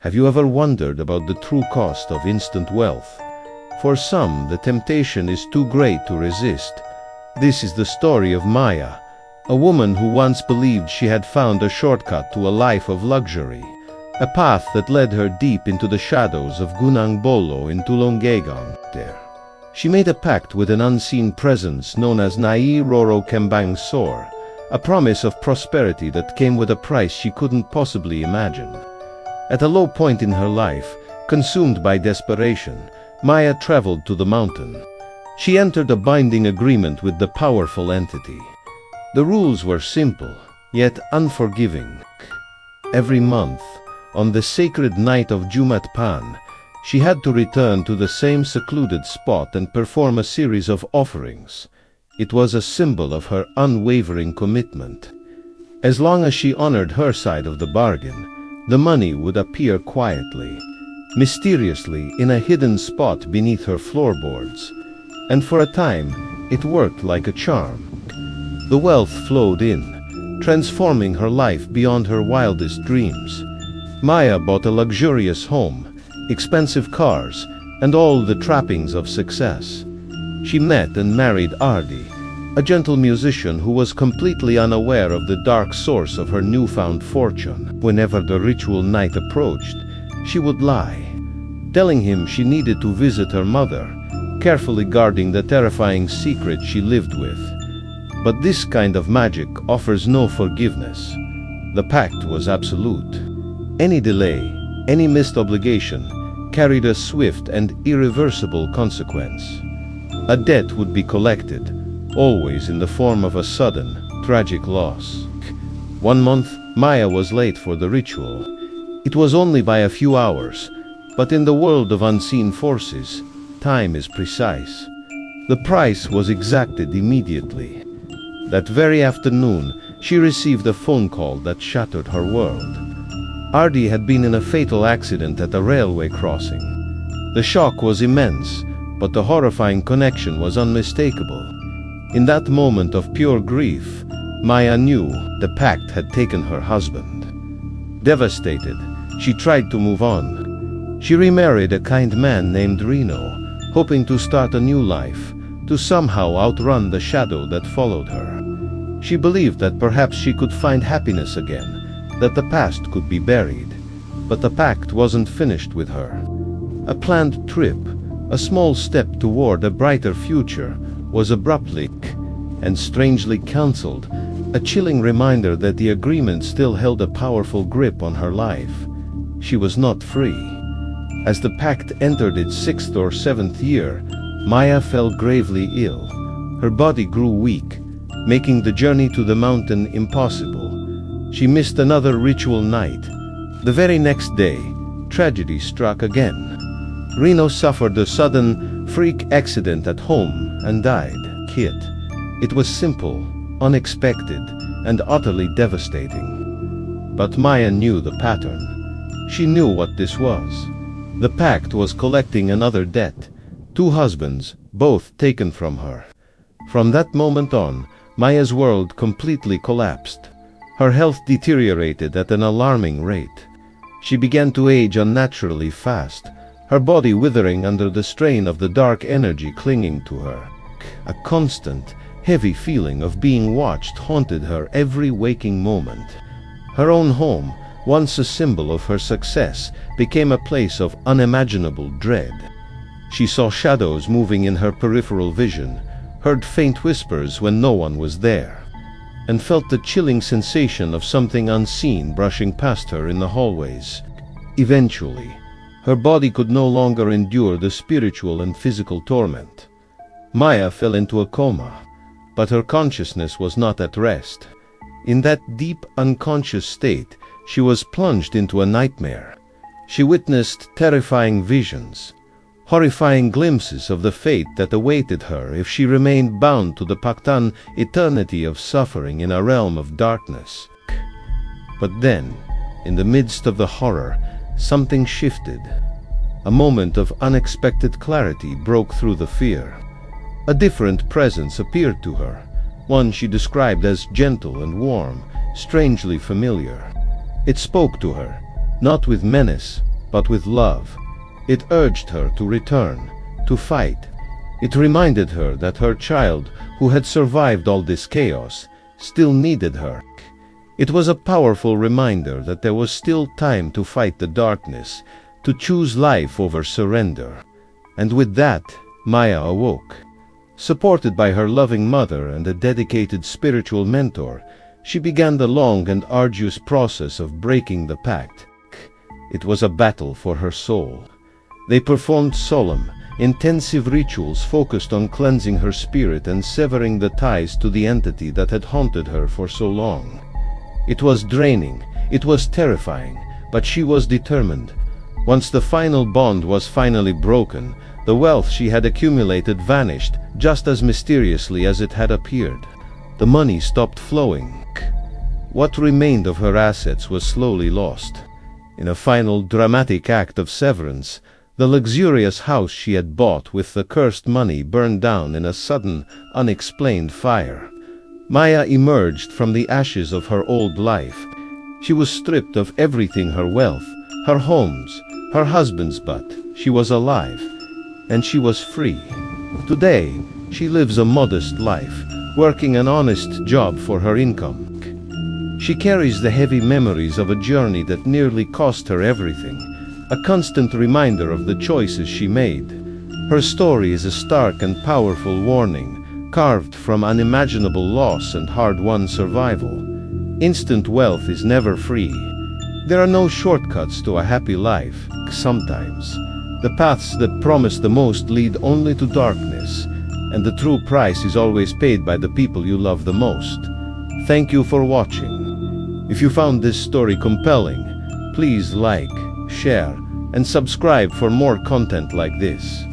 Have you ever wondered about the true cost of instant wealth? For some, the temptation is too great to resist. This is the story of Maya, a woman who once believed she had found a shortcut to a life of luxury, a path that led her deep into the shadows of Gunung Bolo in Tulungagang. There, she made a pact with an unseen presence known as Nyai Roro Kembang Sore, a promise of prosperity that came with a price she couldn't possibly imagine. At a low point in her life, consumed by desperation, Maya traveled to the mountain. She entered a binding agreement with the powerful entity. The rules were simple, yet unforgiving. Every month, on the sacred night of Jumat Pon, she had to return to the same secluded spot and perform a series of offerings. It was a symbol of her unwavering commitment. As long as she honored her side of the bargain, the money would appear quietly, mysteriously in a hidden spot beneath her floorboards. And for a time, it worked like a charm. The wealth flowed in, transforming her life beyond her wildest dreams. Maya bought a luxurious home, expensive cars, and all the trappings of success. She met and married Ardi, a gentle musician who was completely unaware of the dark source of her newfound fortune. Whenever the ritual night approached, she would lie, telling him she needed to visit her mother, carefully guarding the terrifying secret she lived with. But this kind of magic offers no forgiveness. The pact was absolute. Any delay, any missed obligation, carried a swift and irreversible consequence. A debt would be collected, always in the form of a sudden, tragic loss. One month, Maya was late for the ritual. It was only by a few hours, but in the world of unseen forces, time is precise. The price was exacted immediately. That very afternoon, she received a phone call that shattered her world. Ardi had been in a fatal accident at a railway crossing. The shock was immense, but the horrifying connection was unmistakable. In that moment of pure grief, Maya knew the pact had taken her husband. Devastated, she tried to move on. She remarried a kind man named Reno, hoping to start a new life, to somehow outrun the shadow that followed her. She believed that perhaps she could find happiness again, that the past could be buried. But the pact wasn't finished with her. A planned trip, a small step toward a brighter future, was abruptly and strangely cancelled, a chilling reminder that the agreement still held a powerful grip on her life. She was not free. As the pact entered its 6th or 7th year, Maya fell gravely ill. Her body grew weak, making the journey to the mountain impossible. She missed another ritual night. The very next day, tragedy struck again. Reno suffered a sudden freak accident at home and died. It was simple, unexpected, and utterly devastating. But Maya knew the pattern. She knew what this was. The pact was collecting another debt. 2 husbands, both taken from her. From that moment on, Maya's world completely collapsed. Her health deteriorated at an alarming rate. She began to age unnaturally fast, her body withering under the strain of the dark energy clinging to her. A constant, heavy feeling of being watched haunted her every waking moment. Her own home, once a symbol of her success, became a place of unimaginable dread. She saw shadows moving in her peripheral vision, heard faint whispers when no one was there, and felt the chilling sensation of something unseen brushing past her in the hallways. Eventually, her body could no longer endure the spiritual and physical torment. Maya fell into a coma, but her consciousness was not at rest. In that deep, unconscious state, she was plunged into a nightmare. She witnessed terrifying visions, horrifying glimpses of the fate that awaited her if she remained bound to the pactan eternity of suffering in a realm of darkness. But then, in the midst of the horror, something shifted. A moment of unexpected clarity broke through the fear. A different presence appeared to her, one she described as gentle and warm, strangely familiar. It spoke to her, not with menace, but with love. It urged her to return, to fight. It reminded her that her child, who had survived all this chaos, still needed her. It was a powerful reminder that there was still time to fight the darkness, to choose life over surrender. And with that, Maya awoke. Supported by her loving mother and a dedicated spiritual mentor, she began the long and arduous process of breaking the pact. It was a battle for her soul. They performed solemn, intensive rituals focused on cleansing her spirit and severing the ties to the entity that had haunted her for so long. It was draining, it was terrifying, but she was determined. Once the final bond was finally broken, the wealth she had accumulated vanished just as mysteriously as it had appeared. The money stopped flowing. What remained of her assets was slowly lost. In a final dramatic act of severance, the luxurious house she had bought with the cursed money burned down in a sudden, unexplained fire. Maya emerged from the ashes of her old life. She was stripped of everything: her wealth, her homes, her husbands, but she was alive, and she was free. Today, she lives a modest life, working an honest job for her income. She carries the heavy memories of a journey that nearly cost her everything, a constant reminder of the choices she made. Her story is a stark and powerful warning, carved from unimaginable loss and hard-won survival. Instant wealth is never free. There are no shortcuts to a happy life. Sometimes, the paths that promise the most lead only to darkness, and the true price is always paid by the people you love the most. Thank you for watching. If you found this story compelling, please like, share, and subscribe for more content like this.